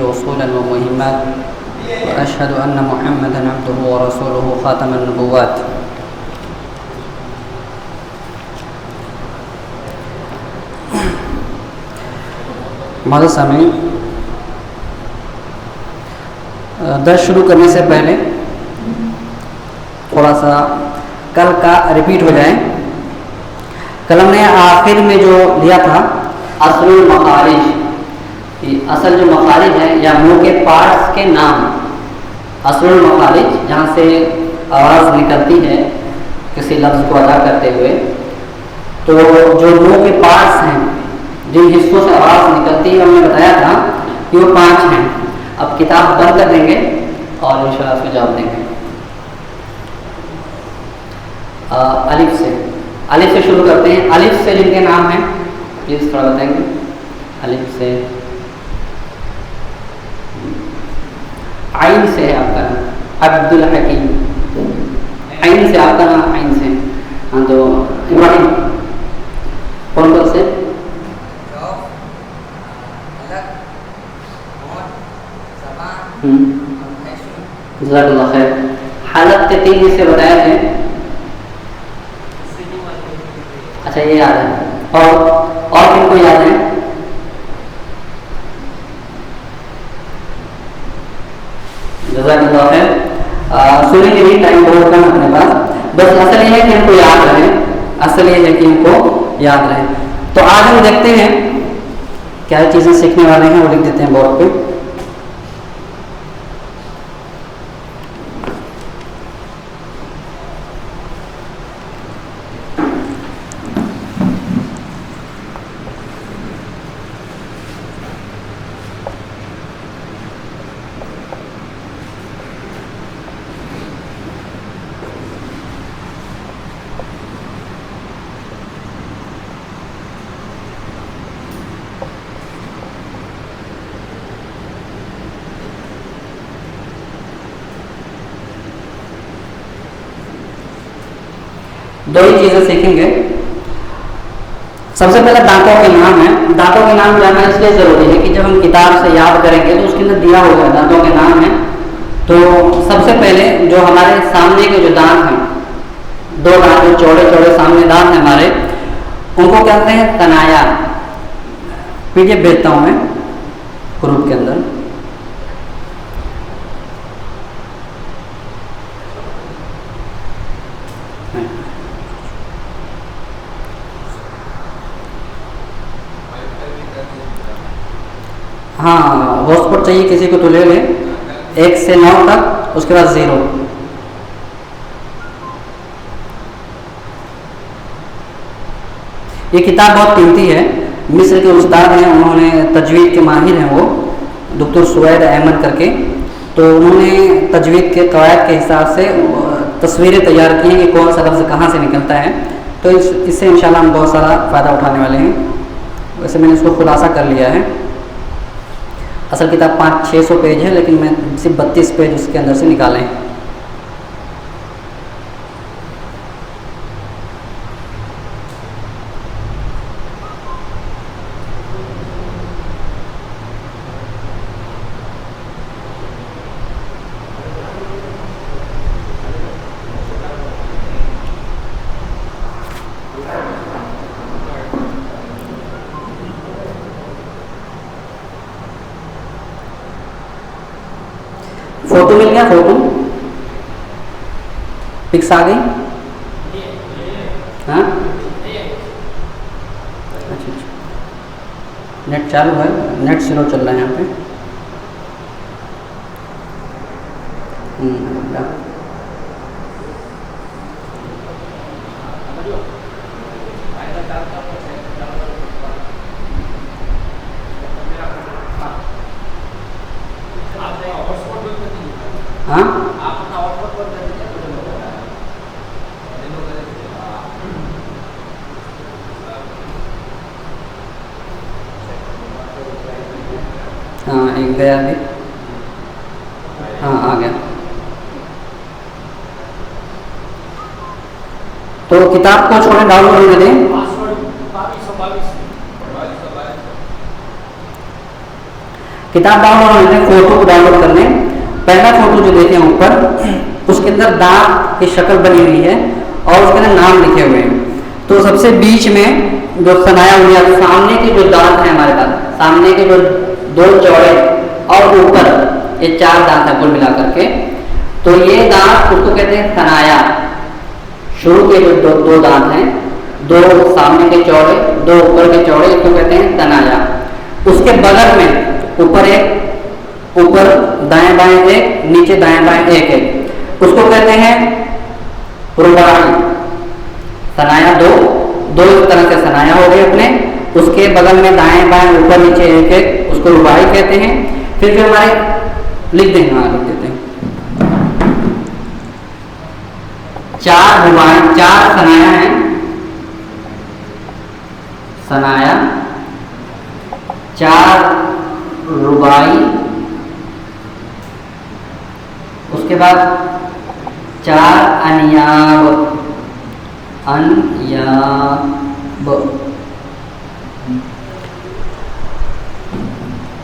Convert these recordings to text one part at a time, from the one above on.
وصولا ومهما، وأشهد أن محمدا عبده ورسوله خاتم النبوات. معزز سامعین، درس شروع کرنے سے پہلے تھوڑا سا کل کا ریپیٹ ہو جائے. کل ہم نے آخر میں جو لیا تھا اصل المخارج، اصل جو مخارج ہیں یا منہ کے پارٹس کے نام، اصل المخارج جہاں سے آواز نکلتی ہے کسی لفظ کو ادا کرتے ہوئے. تو جو منہ کے پارٹس ہیں جن حصوں سے آواز نکلتی ہے، ہم نے بتایا تھا کہ وہ 5 ہیں. اب کتاب بند کر دیں گے اور انشاءاللہ اس کو جواب دیں گے. الف سے شروع کرتے ہیں. الف سے جن کے نام ہیں پلیز تھوڑا بتائیں گے. الف سے عین سے ہے آپ کا نام عبد الحکیم. عین سے آپ کا نام عین سے. ہاں تو ابراہیم کون کون سے؟ جزاک اللہ خیر. حالت کے 3 حصے بتائے تھے. اچھا یہ یاد ہے. اور کن کو یاد ہے؟ جزاک اللہ خیر. سنیں گے بھی، ٹائم بہت کم اپنے پاس. بس اصل یہ ہے کہ ہم کو یاد رہے، اصل یہ ہے کہ ہم کو یاد رہے. تو آج ہم دیکھتے ہیں کیا چیزیں سیکھنے والے ہیں، وہ لکھ دیتے ہیں بورڈ پہ. دو ہی چیزیں سیکھیں گے. سب سے پہلے دانتوں کے نام ہیں. دانتوں کے نام جاننا اس لیے ضروری ہے کہ جب ہم کتاب سے یاد کریں گے تو اس کے اندر دیا ہوگا دانتوں کے نام ہیں. تو سب سے پہلے جو ہمارے سامنے کے جو دانت ہیں، 2 دانت جو چوڑے چوڑے سامنے دانت ہیں ہمارے، ان کو کہتے ہیں تنایا. پی ڈی ایف بھیجتا ہوں میں گروپ کے اندر. ہاں ہاٹ اسپاٹ چاہیے کسی کو تو لے لیں. 1 سے 9 تک، اس کے بعد 0. یہ کتاب بہت قیمتی ہے. مصر کے استاد ہیں، انہوں نے تجوید کے ماہر ہیں، وہ دکتر سوید احمد کر کے. تو انہوں نے تجوید کے قواعد کے حساب سے تصویریں تیار کی ہیں کہ کون سا لفظ کہاں سے نکلتا ہے. تو اس سے انشاءاللہ ہم بہت سارا فائدہ اٹھانے والے ہیں. ویسے میں نے اس کو خلاصہ کر لیا ہے. اصل کتاب 500-600 پیج ہے، لیکن میں صرف 32 پیج اس کے اندر سے نکالیں. فوٹو مل گیا؟ فوٹو پکس آ گئی؟ ہاں اچھا. نیٹ چالو ہے؟ نیٹ سلو چل رہا ہے یہاں پہ. ہاں ہاں ایک گیا ابھی. ہاں آ گیا. تو کتاب کو چھوڑیں، ڈاؤن لوڈ کر دیں. کتاب ڈاؤن لوڈ ہونے فوٹو کو ڈاؤن لوڈ کر لیں. پہلا فوٹو جو دیکھیں اوپر اس کے اندر دانت کی شکل بنی ہوئی ہے اور اس کے اندر نام لکھے ہوئے ہیں. تو سب سے بیچ میں جو ثنایا ہوا ہے سامنے کے جو دانت ہیں ہمارے پاس, سامنے کے جو دو چوڑے اور اوپر یہ 4 دانت ہیں کل ملا کر کے, تو یہ دانت اس کو کہتے ہیں ثنایا. شروع کے جو دو دانت ہیں, 2 سامنے کے چوڑے 2 اوپر کے چوڑے, اس کو کہتے ہیں ثنایا. اس کے بغل میں اوپر ایک, اوپر دائیں بائیں ایک, نیچے دائیں بائیں ایک ایک, اس کو کہتے ہیں رباعی. ثنایا 2 اس طرح سے ثنایا ہو گئے اپنے, اس کے بغل میں دائیں بائیں اوپر نیچے ایک ایک, اس کو رباعی کہتے ہیں. پھر جو ہمارے لکھ دیں, ہاں لکھ دیتے ہیں 4 رباعی, 4 ثنایا ہیں, ثنایا 4 رباعی, اس کے بعد 4 انیاب, انیاب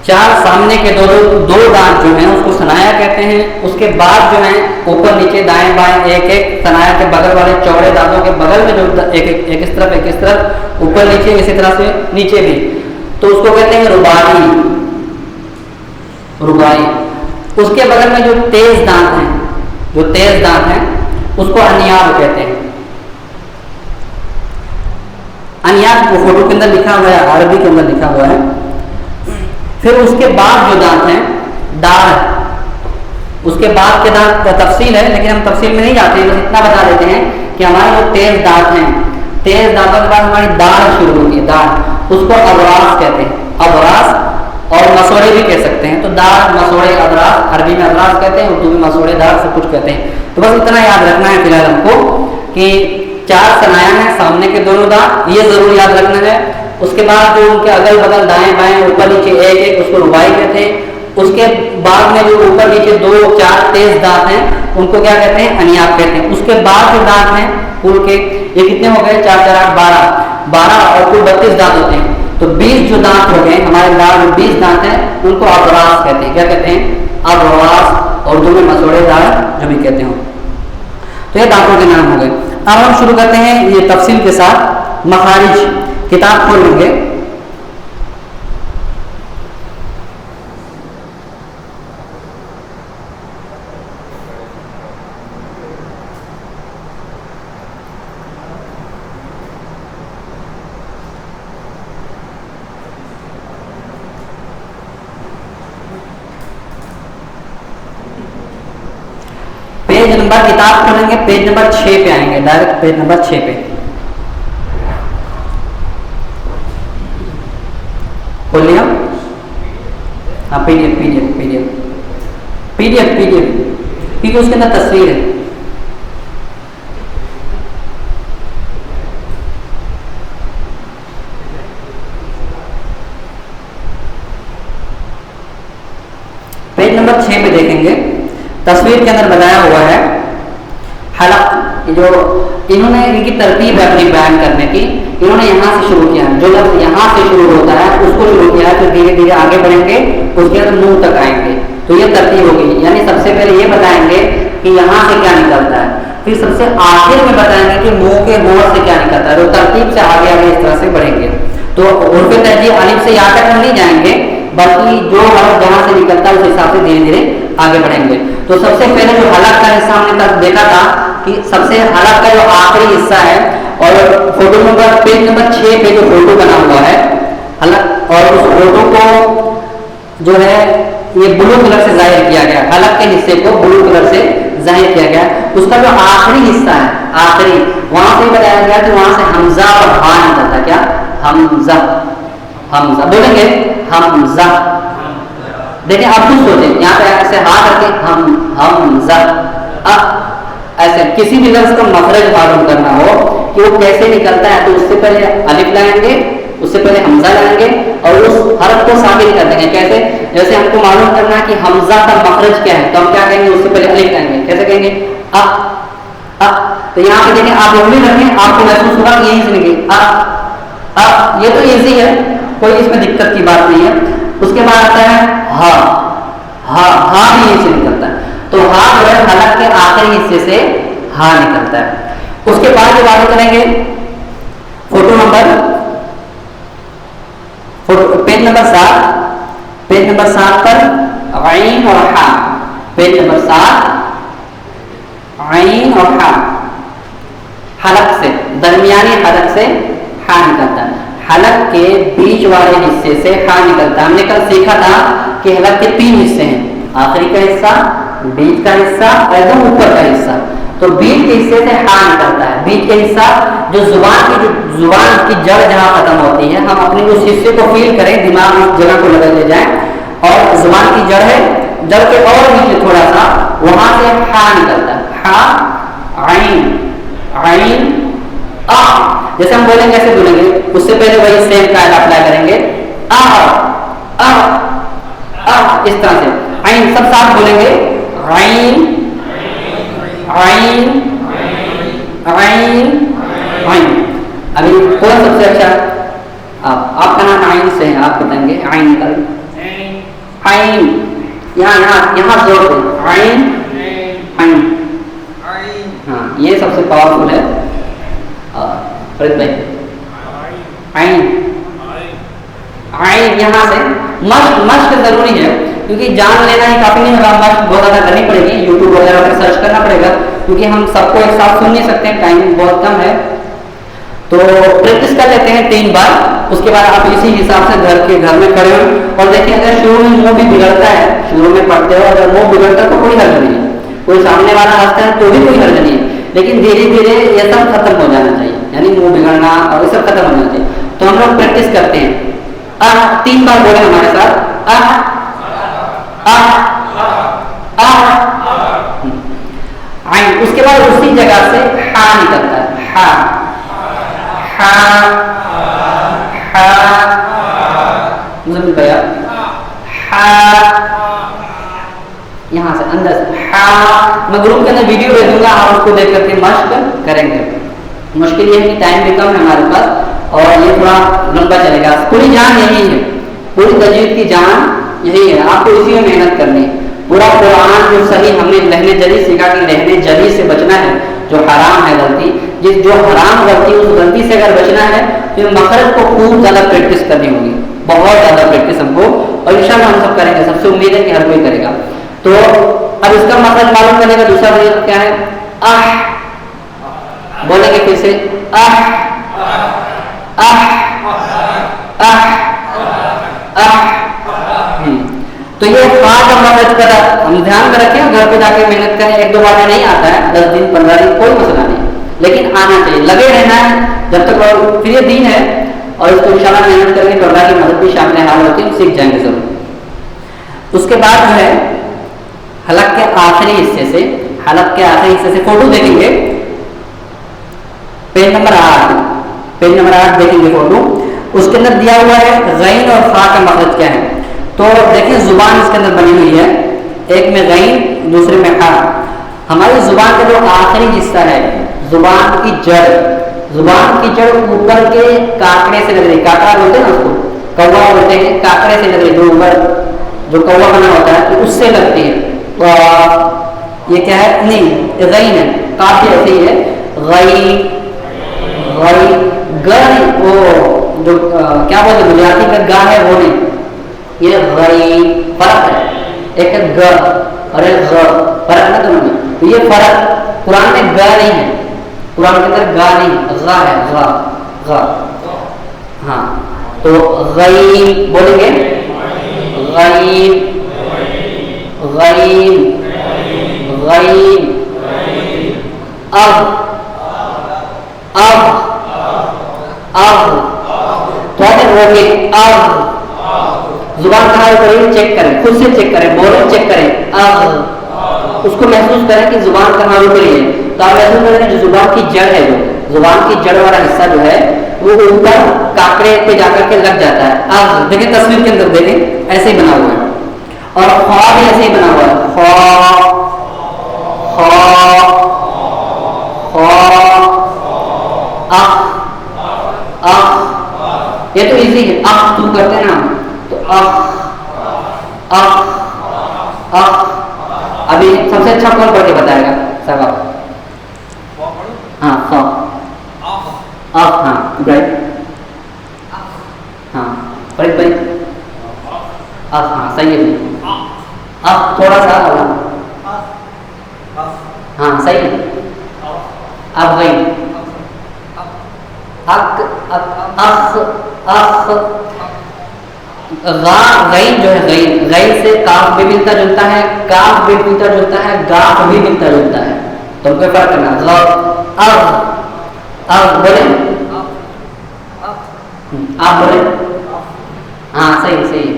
4 سامنے کے دو دانت جو ہیں اس کو ثنایا کہتے ہیں. اس کے بعد جو ہیں اوپر نیچے دائیں بائیں ایک ایک, ثنایا کے بغل والے چوڑے دانتوں کے بغل میں جو ایک اس طرف ایک اس طرف, اوپر نیچے اسی طرح سے نیچے بھی, تو اس کو کہتے ہیں رباعی. رباعی. اس کے بغل میں جو تیز دانت ہیں, جو تیز دانت ہیں اس کو انیاب کہتے ہیں. انیاب کو فوٹو کے اندر لکھا ہوا ہے, عربی کے اندر لکھا ہوا ہے. پھر اس کے بعد جو دانت ہیں داڑھ, اس کے بعد کے دانت تفصیل ہے لیکن ہم تفصیل میں نہیں جاتے ہیں, بس اتنا بتا دیتے ہیں کہ ہمارے جو تیز دانت ہیں, تیز دانتوں کے بعد ہماری داڑھ شروع ہوتی ہے, داڑھ, اس کو ابراس کہتے ہیں. ابراس اور مسوڑے بھی کہہ سکتے ہیں. تو داڑھ, مسوڑے, ابراس, عربی میں ابراس کہتے ہیں, اردو میں مسوڑے, داڑھ سب کچھ کہتے ہیں. تو بس اتنا یاد رکھنا ہے فی الحال ہم کو کہ 4 ثنایا ہیں, سامنے کے دونوں دانت, یہ ضرور یاد رکھنا ہے. اس کے بعد جو ان کے اگل بغل دائیں بائیں اوپر نیچے ایک ایک, اس کو رباعی کہتے ہیں. اس کے بعد میں جو اوپر نیچے 2 4 تیز دانت ہیں ان کو کیا کہتے ہیں, انیاب کہتے ہیں. اس کے بعد جو دانت ہیں پور کے, یہ کتنے ہو گئے, 4 4 8 12 اور کل 32 دانت ہوتے ہیں. تو 20 جو دانت ہو گئے ہمارے داڑھ میں 20 دانت ہیں, ان کو ابراس کہتے ہیں. کیا کہتے ہیں, ابراس, اور اردو میں مسوڑے, داڑھ جو بھی کہتے ہیں. تو یہ دانتوں کے نام ہو گئے. اب ہم شروع کرتے ہیں یہ تفصیل کے ساتھ. مخارج, کتاب کھول لیں گے. پیج نمبر, کتاب کھولیں گے, پیج نمبر 6 پہ آئیں گے, ڈائریکٹ پیج نمبر 6 پہ کھول لیا. ہاں P D F, P D F, P D F, P D F, P D F, کیونکہ اس کے اندر تصویر ہے. پیج نمبر 6 پہ دیکھیں گے, تصویر کے اندر بتایا ہوا ہے حلق. جو انہوں نے ان کی ترتیب ہے اپنی بیان کرنے کی, انہوں نے یہاں سے شروع کیا, جو لفظ یہاں سے شروع ہوتا ہے اس کو شروع کیا ہے, پھر دھیرے دھیرے آگے بڑھیں گے, اس کے بعد منہ تک آئیں گے. تو یہ ترتیب ہوگی, یعنی سب سے پہلے یہ بتائیں گے کہ یہاں سے کیا نکلتا ہے, پھر سب سے آخر میں بتائیں گے کہ منہ کے موڑ سے کیا نکلتا ہے. تو ترتیب سے آگے آگے اس طرح سے بڑھیں گے. تو عرف تہذیب الف سے یا تک ہم نہیں جائیں گے, بلکہ جو حرف جہاں سے نکلتا ہے اس حساب سے دھیرے دھیرے آگے بڑھیں گے. تو سب سے پہلے جو حلق کا حصہ ہم نے تک دیکھا تھا کہ سب سے حلق کا جو آخری حصہ ہے, اور فوٹو نمبر پیج نمبر 6 پہ جو فوٹو بنا ہوا ہے حلق, اور اس فوٹو کو جو ہے یہ بلو کلر سے ظاہر کیا گیا, حلق کے حصے کو بلو کلر سے ظاہر کیا گیا. اس کا جو آخری حصہ ہے, آخری, وہاں سے بتایا گیا کہ وہاں سے حمزہ اور ہا نکلتا ہے. کیا, حمزہ, حمزہ بولیں گے, حمزہ. دیکھیں آپ خود سوچیں, یہاں پہ ایسے ہا کر کے حمزہ, ایسے کسی بھی لفظ کا مخرج معلوم کرنا ہو کہ وہ کیسے نکلتا ہے, تو اس سے پہلے الف لائیں گے, اس سے پہلے حمزہ لائیں گے, اور اس حرف کو ساکن کر دیں گے. کیسے, جیسے ہم کو معلوم کرنا ہے کہ حمزہ کا مخرج کیا ہے, تو ہم کیا کہیں گے, اس سے پہلے الف لائیں گے. کیسے کہیں گے, تو یہاں پہ دیکھیں آپ انگلی رکھیں, آپ کو محسوس ہوگا کہ یہیں سے نکلے. یہ تو ایزی ہے, کوئی اس میں دقت کی بات نہیں ہے. اس کے بعد آتا ہے ہا، ہا ہا بھی یہیں سے نکلتا ہے. تو ہا جو ہے حلق کے آخری حصے سے ہا نکلتا ہے. اس کے بعد جو بات کریں گے photo number page number 7، page number 7 پر عین اور ہا، پیج نمبر 7 عین اور ہا، حلق سے درمیانی حلق سے ہا نکلتا ہے. حلق کے بیچ والے حصے سے ہا نکلتا ہے. ہم نے کل سیکھا تھا کہ حلق کے 3 حصے ہیں، آخری کا حصہ، بیچ کا حصہ اور ایک دم اوپر کا حصہ. تو بیچ کے حصے سے ہا نکلتا ہے. بیچ کا حصہ جو زبان کی جڑ جہاں ختم ہوتی ہے، ہم اپنے اس حصے کو فیل کریں، دماغ اس جگہ کو لگا لے جائیں، اور زبان کی جڑ ہے، جڑ کے اور نیچے تھوڑا سا وہاں سے ہا نکلتا ہے. ہا عین عین آ، جیسے ہم بولیں گے ایسے بولیں گے، اس سے پہلے وہی سیم قاعدہ اپلائی کریں گے. آ آ آ اس طرح سے. عین سب ساتھ بولیں گے، عین عین عین عین. ابھی کون سب سے اچھا؟ آپ کا نام عین سے ہے، آپ بتائیں گے. عین نکل عین، یہاں زور دیں، عین عین. ہاں یہ سب سے پاورفل ہے. فرید بھائی عین عین، یہاں سے مشق ضروری ہے، کیونکہ جان لینا ہی کافی نہیں ہوگا، مشق بہت زیادہ کرنی پڑے گی، یوٹیوب وغیرہ پر سرچ کرنا پڑے گا، کیونکہ ہم سب کو ایک ساتھ سن نہیں سکتے ہیں، ٹائم بہت کم ہے. تو پریکٹس کر لیتے ہیں 3 بار. اس کے بعد آپ اسی حساب سے گھر میں کھڑے ہو اور دیکھیں، اگر شروع میں منہ بھی بگڑتا ہے، شروع میں پڑھتے ہو اگر منہ بگڑتا ہے تو کوئی حرج نہیں ہے، کوئی سامنے والا ہنستا ہے تو بھی کوئی حرج نہیں ہے، لیکن دھیرے دھیرے یہ سب ختم ہو جانا چاہیے، یعنی منہ بگڑنا اور یہ سب ختم ہو جانا چاہیے. تو ہم لوگ پریکٹس کرتے ہیں. 3 بار بولیں ہمارے ساتھ. عین. اس کے بعد اسی جگہ سے ہا نکلتا ہے، ہا ہا ہا. مزمل بھیا ہا، یہاں سے اندر سے ہا. میں گروپ کے اندر ویڈیو بھیج دوں گا، آپ اس کو دیکھ کر کے مشق کریں گے. مشکل یہ ہے کہ ٹائم بھی کم ہے ہمارے پاس اور یہ تھوڑا لمبا چلے گا. پوری جان یہی ہے، پوری تجوید کی جان یہی ہے، آپ کو اسی میں محنت کرنی ہے. پورا قرآن جو صحیح ہم نے لہنے جلی سیکھا کہ لہنے جلی سے بچنا ہے، جو حرام ہے غلطی، جو حرام غلطی، اس غلطی سے اگر بچنا ہے تو مخرج کو خوب زیادہ پریکٹس کرنی ہوگی، بہت زیادہ پریکٹس ہم کو، اور انشاءاللہ ہم سب کریں گے. سب سے امید ہے کہ ہر کوئی کرے گا. تو اب اس کا مخرج معلوم کرنے کا دوسرا طریقہ کیا ہے؟ بولیں گے پھر سے، تو یہ ہا کا مخرج کا ہم دھیان میں رکھیں، گھر پہ جا کے محنت کریں. 1-2 بار میں نہیں آتا ہے، 10 دن 15 دن کوئی مسئلہ نہیں، لیکن آنا چاہیے، لگے رہنا ہے جب تک. پھر یہ دین ہے اور اس کو انشاءاللہ محنت کریں گے تو اللہ کی مدد بھی شامل حال ہوتی ہے، سیکھ جائیں گے ضرور. اس کے بعد جو ہے حلق کے آخری حصے سے، حلق کے آخری حصے سے فوٹو دیکھیں گے. پیج نمبر 8 دیکھیں گے فوٹو. اس کے اندر دیا ہوا ہے غین اور فا کا مخرج کیا ہے. تو دیکھیں زبان اس کے اندر بنی ہوئی ہے، ایک میں غین دوسرے میں ہا. ہماری زبان کا جو آخری حصہ ہے، زبان کی جڑ اوپر کے کاکڑے سے لگ رہی، کاکڑا بولتے ہیں نا اس کو، کوا بولتے ہیں، کاکڑے سے لگ رہی، جو اوپر جو کوا بنا ہوتا ہے تو اس سے لگتی ہے. یہ کیا ہے؟ نہیں، غین ہے، کافی ایسی ہے. غین وہ جو کیا بولتے ہیں گجراتی کا گا ہے وہ نہیں، یہ غین. فرق ہے، ایک ہے گ اور ایک غ، فرق ہے دونوں میں. تو یہ فرق قرآن میں گا نہیں ہے، قرآن کے اندر گا نہیں، غا ہے، غا. ہاں تو غین بولیں گے، غین غین غین. اب تھوڑا دیر روکے. اب زبان کہاں ہے، چیک کریں، خود سے چیک کریں، بولیں چیک کریں. اب اس کو محسوس کریں کہ زبان کہاں رک رہی ہے. تو آپ محسوس کریں جو زبان کی جڑ ہے، جو زبان کی جڑ والا حصہ جو ہے وہ اوپر کاکڑے پہ جا کر کے لگ جاتا ہے. اب دیکھیں تصویر کے اندر، دیکھیں ایسے ہی بنا ہوا ہے، اور خوا بھی ایسے ہی بنا ہوا ہے. یہ تو ایزی ہے. تو کرتے ہیں نا، تو ابھی سب سے اچھا کون پڑھ کے بتائے گا صاحب آپ؟ ہاں ہاں ابراہیم ہاں فرید بھائی ہاں صحیح ہے بھائی تھوڑا سا ہاں صحیح ہے غین غین جو ہے غین سے کاف بھی ملتا جلتا ہے، کاف بھی ملتا جلتا ہے، گاف بھی ملتا جلتا ہے، تو کوئی فرق کرنا بولے آپ بولے ہاں صحیح صحیح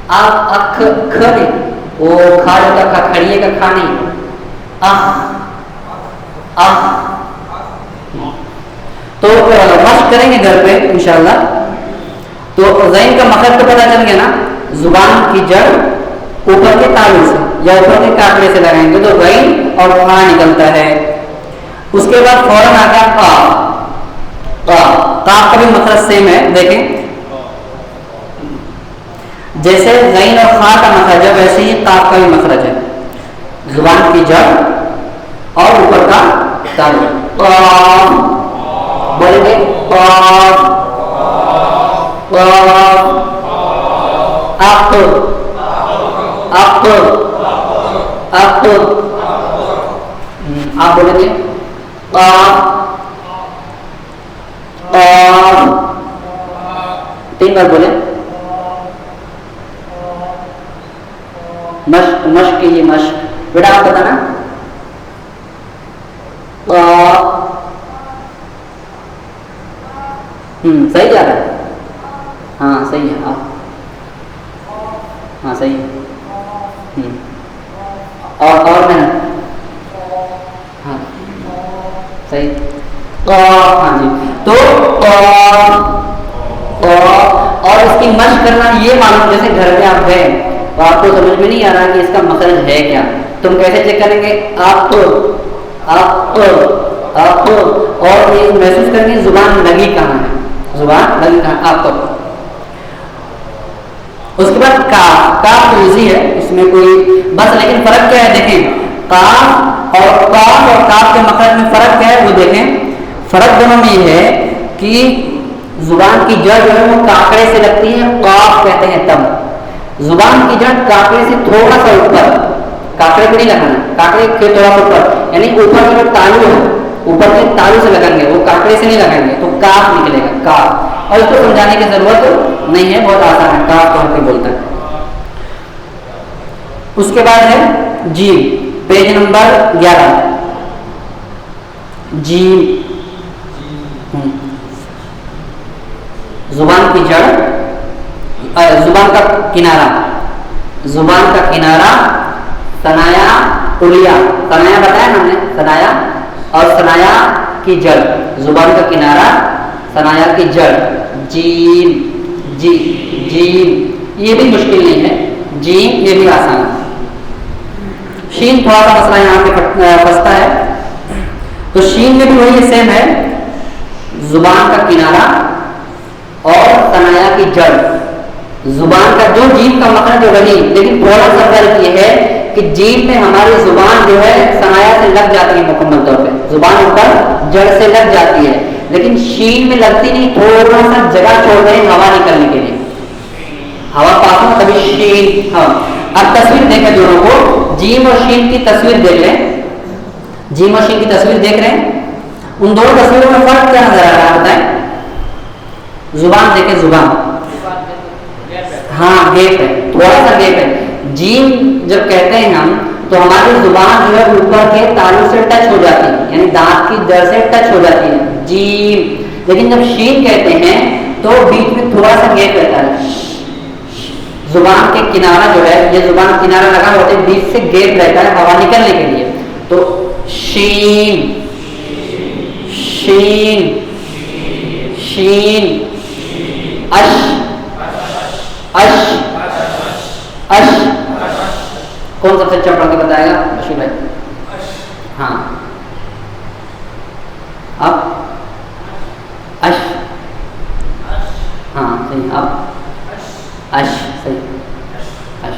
اکھ نہیں، وہ کھا جاتا کھا کھڑیے کا کھا نہیں، تو مشق کریں گے گھر پہ انشاءاللہ. تو غین کا مخرج تو پتہ چل گیا نا، زبان کی جڑ اوپر کے تالو سے یا اوپر کے کاکڑے سے لگائیں گے تو غین اور خا نکلتا ہے. اس کے بعد فوراً آ گیا قاف. قاف کا بھی مخرج سیم ہے، دیکھیں جیسے غین اور خا کا مخرج ہے ویسے ہی قاف کا بھی مخرج ہے، زبان کی جڑ اور اوپر کا تالو. بولیں گے آپ بولیں گے 3 بار بولیں. مشق کیجیے مشق. بیٹا آپ بتانا صحیح جا رہا ہے. ہاں صحیح ہے آپ ہاں صحیح ہے. اور میں ہاں صحیح ہاں جی. تو اور اس کی مشق کرنا یہ معلوم، جیسے گھر میں آپ گئے تو آپ کو سمجھ میں نہیں آ رہا کہ اس کا مخرج ہے کیا، تم کیسے چیک کریں گے؟ آپ اور یہ محسوس کریں گے زبان لگی کہاں ہے، زبان لگی کہاں آپ کو. اس کے بعد کاف ایزی ہے، اس میں کوئی بس لیکن فرق کیا ہے دیکھیں، کاف اور کاف کے مخرج میں فرق کیا ہے وہ دیکھیں. فرق دونوں میں یہ ہے کہ زبان کی جڑ جو ہے وہ کاکڑے سے لگتی ہے، قاف کہتے ہیں تب. زبان کی جڑ کاکڑے سے تھوڑا سا اوپر، کاکڑے کو نہیں لگانا، کاکڑے کے تھوڑا سا اوپر، یعنی اوپر کا جو تالو ہے اوپر کے تالو سے لگائیں گے، وہ کاکڑے سے نہیں لگائیں گے تو کاف نکلے گا کاف. اور اس کو سمجھانے کی ضرورت نہیں ہے، بہت آسان ہے، کاف تو ہر کوئی بولتا ہے. اس کے بعد ہے جیم، پیج نمبر 11 جیم. زبان کی جڑ، زبان کا کنارہ ثنایا اولیا، ثنایا بتایا ہم نے، ثنایا اور ثنایا کی جڑ، زبان کا کنارہ ثنایا کی جڑ. جیم یہ بھی مشکل نہیں ہے، جیم یہ بھی آسان ہے. شین تھوڑا سا مسئلہ یہاں پہ پھنستا ہے، تو شین میں بھی وہی سیم ہے، زبان کا کنارہ اور ثنایا کی جڑ. زبان کا جو جیم کا مخرج جو وہی، لیکن تھوڑا سا فرق یہ ہے کہ جیم میں ہماری زبان جو ہے ثنایا سے لگ جاتی ہے، مکمل طور پہ زبان اوپر جڑ سے لگ جاتی ہے، لیکن شین میں لگتی نہیں، تھوڑا سا جگہ چھوڑ رہے ہیں ہوا نکلنے کے لیے، ہوا پاس ہو تبھی شین. ہاں اب تصویر دیکھیں دونوں کو، جیم اور شین کی تصویر دیکھ لیں، جیم اور شین کی تصویر دیکھ رہے ہیں، ان دونوں تصویروں میں فرق کیا نظر آ رہا ہے بتائیں؟ زبان دیکھیں، زبان ہاں گیپ ہے، تھوڑا سا گیپ ہے. جیم جب کہتے ہیں ہم تو ہماری زبان جو ہے اوپر کے تالو سے ٹچ ہو جاتی ہے، یعنی دانت کی جڑ سے ٹچ ہو جاتی ہے جیم. لیکن جب شین کہتے ہیں تو بیچ میں تھوڑا سا گیپ رہتا ہے، زبان کے کنارہ جو ہے، یہ زبان کنارہ لگا ہوتا ہے، بیچ سے گیپ رہتا ہے ہوا نکلنے کے لیے. تو شین اش کون سب سے اچھا پڑھ کے بتائے گا؟ بشیر بھائی. ہاں اب اش، ہاں صحیح، اب اش صحیح، اش.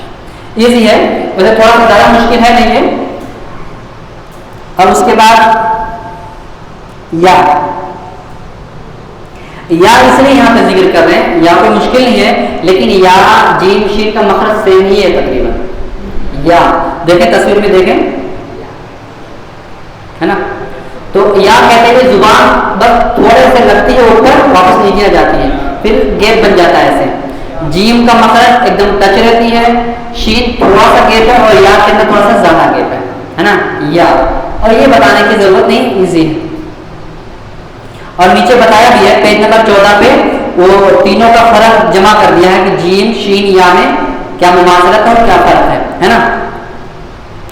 ایزی ہے، ویسے تھوڑا سا زیادہ مشکل ہے نہیں ہے. اور اس کے بعد یا اس لیے یہاں پہ ذکر کر رہے ہیں، یا کوئی مشکل نہیں ہے، لیکن یا جیم شین کا مخرج سیم ہی ہے تقریباً. یا دیکھیں تصویر میں دیکھیں ہے نا، تو یا کہتے ہیں زبان بس تھوڑے سے لگتی ہے اوپر واپس نیچے آ جاتی ہے، پھر گیپ بن جاتا ہے ایسے. جیم کا مخرج ایک دم ٹچ رہتی ہے، شین تھوڑا سا گیپ ہے اور یا کے اندر تھوڑا سا زیادہ گیپ ہے نا. یا اور یہ بتانے کی ضرورت نہیں، ایزی ہے. اور نیچے بتایا بھی ہے پیج نمبر 14 پہ وہ تینوں کا فرق جمع کر دیا ہے کہ جیم شین یا میں کیا مماثلت ہے اور کیا فرق ہے نا.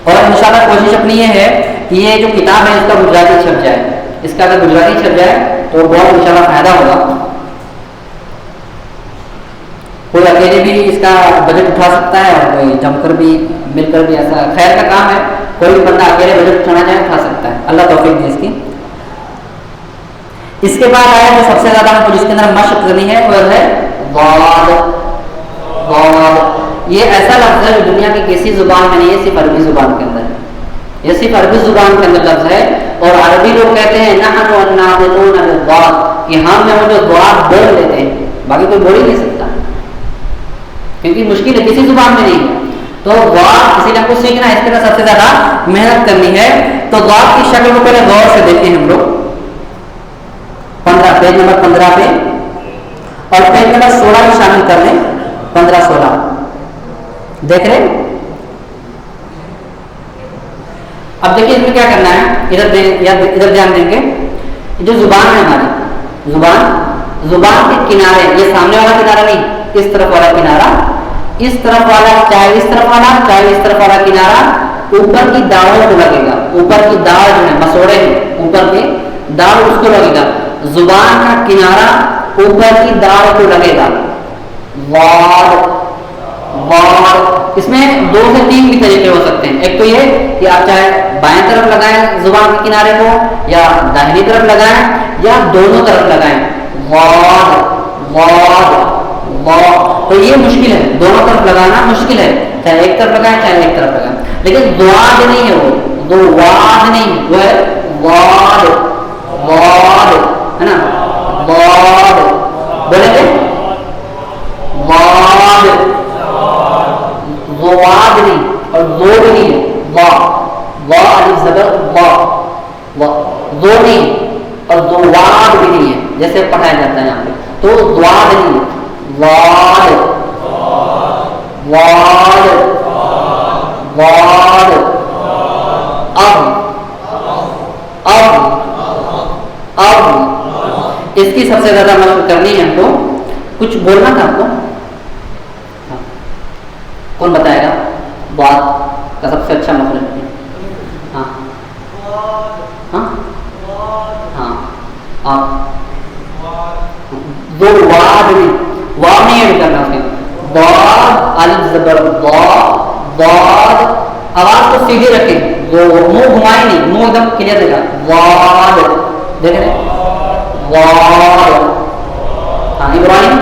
اور انشاءاللہ کوشش اپنی یہ ہے کہ یہ جو کتاب ہے اس کا گجراتی چھپ جائے، اس کا اگر گجراتی چھپ جائے تو بہت انشاءاللہ فائدہ ہوگا. کوئی اکیلے بھی اس کا بجٹ اٹھا سکتا ہے اور کوئی جم کر بھی مل کر بھی، ایسا خیر کا کام ہے، کوئی بھی بندہ اکیلے بجٹ اٹھانا چاہے اٹھا سکتا ہے. اللہ توفیق دے اس کی. اس کے بعد آیا جو سب سے زیادہ ہم کو جس کے اندر مشق کرنی ہے وہ ہے ضاد. یہ ایسا لفظ ہے جو دنیا کی کسی زبان میں نہیں ہے، صرف عربی زبان کے اندر ہے. یہ صرف عربی زبان کے اندر لفظ ہے. اور عربی لوگ کہتے ہیں نحن والناطقون بالضاد، کہ ہم جو ضاد بول لیتے ہیں، باقی کوئی بول ہی نہیں سکتا کیونکہ مشکل ہے، کسی زبان میں نہیں ہے. تو ضاد اسی لیے ہم کو سیکھنا ہے، اس کے لیے سب سے زیادہ محنت کرنی ہے. تو ضاد کی شکل کو پہلے غور سے دیکھیں ہم لوگ 15 پیج نمبر 15 پہ، اور پیج نمبر 16 بھی شامل کر لیں. 15-16 دیکھ رہے. اب دیکھیے اس میں کیا کرنا ہے، ادھر دھیان دیں گے. جو زبان ہے ہماری زبان کے کنارے، یہ سامنے والا کنارہ نہیں، اس طرف والا کنارہ، اس طرف والا چاہے اس طرف والا چاہے اس طرف والا کنارہ اوپر کی داڑوں کو لگے گا. اوپر کی داڑ جو ہے مسوڑے ہیں اوپر کے داڑ اس کو لگے گا. زبان کا کنارہ اوپر کی داڑ کو لگے گا. اس میں 2 سے 3 بھی طریقے ہو سکتے ہیں. ایک تو یہ کہ آپ چاہے بائیں طرف لگائیں زبان کے کنارے کو، یا داہنی طرف لگائیں، یا دونوں طرف لگائیں. تو یہ مشکل ہے، دونوں طرف لگانا مشکل ہے، چاہے ایک طرف لگائیں چاہے ایک طرف لگائیں. لیکن ضاد نہیں ہے، وہ واد نہیں، وہ ہے واد ہے نا. واد بولیں گے واد نہیں اور دو بھی نہیں ہے. الف زبر دو نہیں اور دو واد بھی نہیں ہے جیسے پڑھایا جاتا ہے یہاں پہ. تو واد نہیں، واد اب اس کی سب سے زیادہ مشق کرنی ہے ہم کو. کچھ بولنا تھا آپ کو، کون بتائے گا بات کا سب سے اچھا مخرج؟ ہاں ہاں ہاں دو واد نہیں ایڈ کرنا اس کے. الف زبر ضاد، آواز کو سیدھی رکھیں، منہ گھمائیں نہیں، منہ ایک دم کلیئر دے گا. واد دیکھ رہے واد. ہاں ابراہیم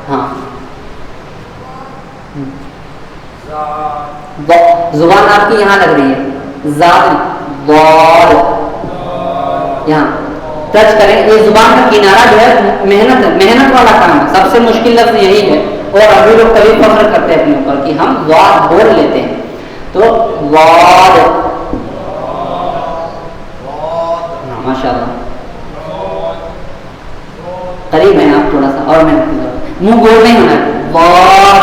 ہاں زبان آپ کی یہاں لگ رہی ہے، ذات ضاد یہاں ٹچ کریں. یہ زبان کا کنارہ جو ہے محنت والا کام ہے، سب سے مشکل لفظ یہی ہے. اور ابھی لوگ کبھی فخر کرتے ہیں اپنے اوپر کہ ہم ضاد بول لیتے ہیں. تو ضاد ماشاء اللہ قریب ہیں آپ، تھوڑا سا اور محنت، منہ گول نہیں ہونا ہے. ضاد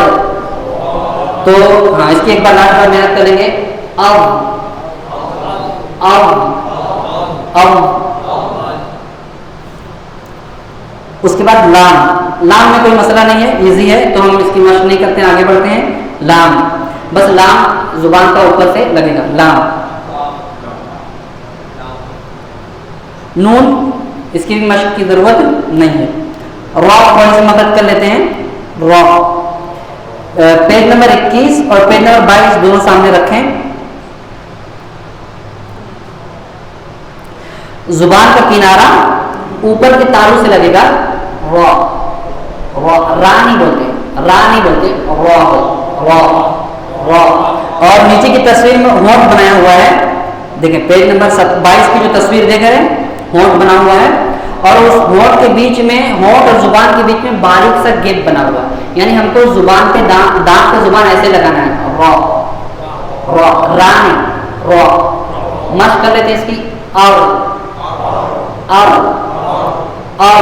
تو ہاں اس کی ایک بار لاسٹ بار محنت کریں گے. اب اس کے بعد لام میں کوئی مسئلہ نہیں ہے، ایزی ہے، تو ہم اس کی مشق نہیں کرتے ہیں، آگے بڑھتے ہیں. لام بس لام زبان کا اوپر سے لگے گا. لام. نون اس کی بھی مشق کی ضرورت نہیں ہے. را تھوڑی سی مدد کر لیتے ہیں. را پیج نمبر 21 اور پیج نمبر 22 دونوں سامنے رکھیں. زبان کا کنارہ اوپر کے تالو سے لگے گا. را نہیں بولتے، را نہیں بولتے، را را را. اور نیچے کی تصویر میں ہونٹ بنایا ہوا ہے، دیکھیں پیج نمبر 22 کی جو تصویر دیکھ رہے ہیں، ہونٹ بنا ہوا ہے اور اس ہونٹ کے بیچ میں، ہونٹ اور زبان کے بیچ میں باریک سا گیپ بنا ہوا ہے، یعنی ہم کو زبان پہ دانت پہ زبان ایسے لگانا ہے، را را را نہیں را. مشق کر لیتے اس کی، اور اور اور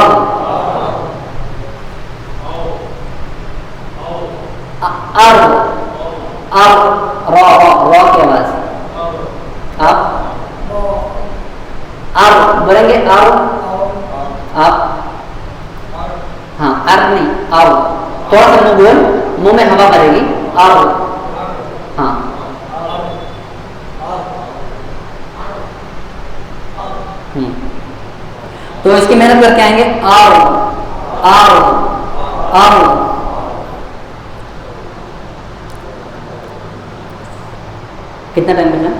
را را کی آواز آپ بولیں گے، آپ ہاں نہیں، تھوڑا سا منہ بول، منہ میں ہوا بھرے گی، ہاں تو اس کی محنت کر کے آئیں گے، کتنا ٹائم بچا؟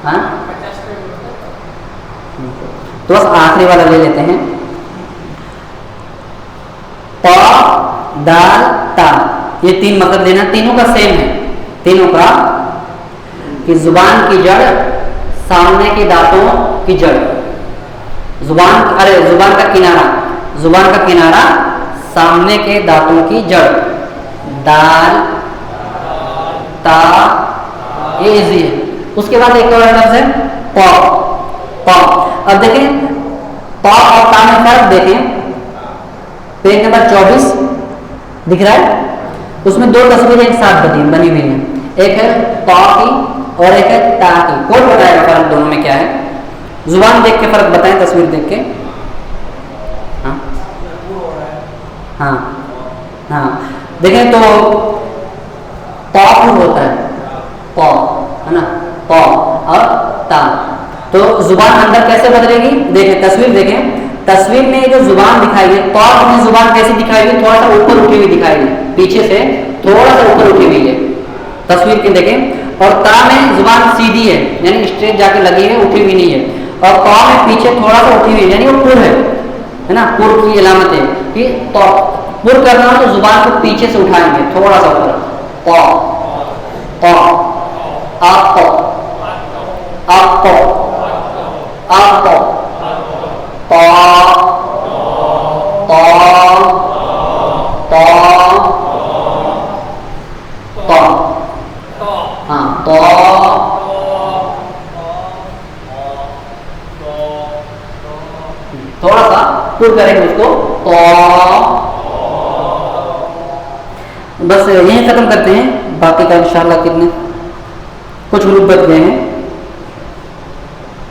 ہاں تو بس آخری والا لے لیتے ہیں. پا دال تا، یہ 3 مطلب دینا، تینوں کا سیم ہے، تینوں کا کہ زبان کی جڑ، سامنے کے دانتوں کی جڑ، زبان کا کنارہ سامنے کے دانتوں کی جڑ، دال تا، یہ ایزی ہے. اس کے بعد ایک اور لفظ ہے پا. اب دیکھیں پا اور تا میں فرق دیکھیں، پیج نمبر 24 دکھ رہا ہے، اس میں 2 تصویریں ایک ساتھ بنی ہوئی ہیں، ایک ہے پا کی اور ایک ہے تا کی. کون بتائے گا فرق دونوں میں کیا ہے؟ زبان دیکھ کے فرق بتائیں، تصویر دیکھ کے. ہاں دیکھیں تو پا ہوتا ہے، پا ہے نا، پا اور تا. تو زبان اندر کیسے بدلے گی؟ دیکھیں تصویر دیکھیں، تصویر میں جو زبان دکھائی ہے، پا میں زبان کیسی دکھائی ہوئی؟ تھوڑا سا اوپر اٹھی ہوئی دکھائی ہوئی، پیچھے سے تھوڑا سا اوپر اٹھی ہوئی ہے تصویر کے دیکھیں. اور تا میں زبان سیدھی ہے، یعنی اسٹریٹ جا کے لگی ہے، اٹھی ہوئی نہیں ہے. اور پا میں پیچھے تھوڑا سا اٹھی ہوئی ہے، یعنی وہ پر ہے نا، پر کی علامت ہے کہ پر کرنا ہو تو زبان کو پیچھے سے اٹھائیں گے تھوڑا سا اوپر. پا پا آپ آپ آپ پا پا پا. ہاں تو تھوڑا سا پر کریں گے اس کو، تو بس یہیں ختم کرتے ہیں. باقی کا انشاءاللہ کتنے کچھ حروف بچ گئے ہیں.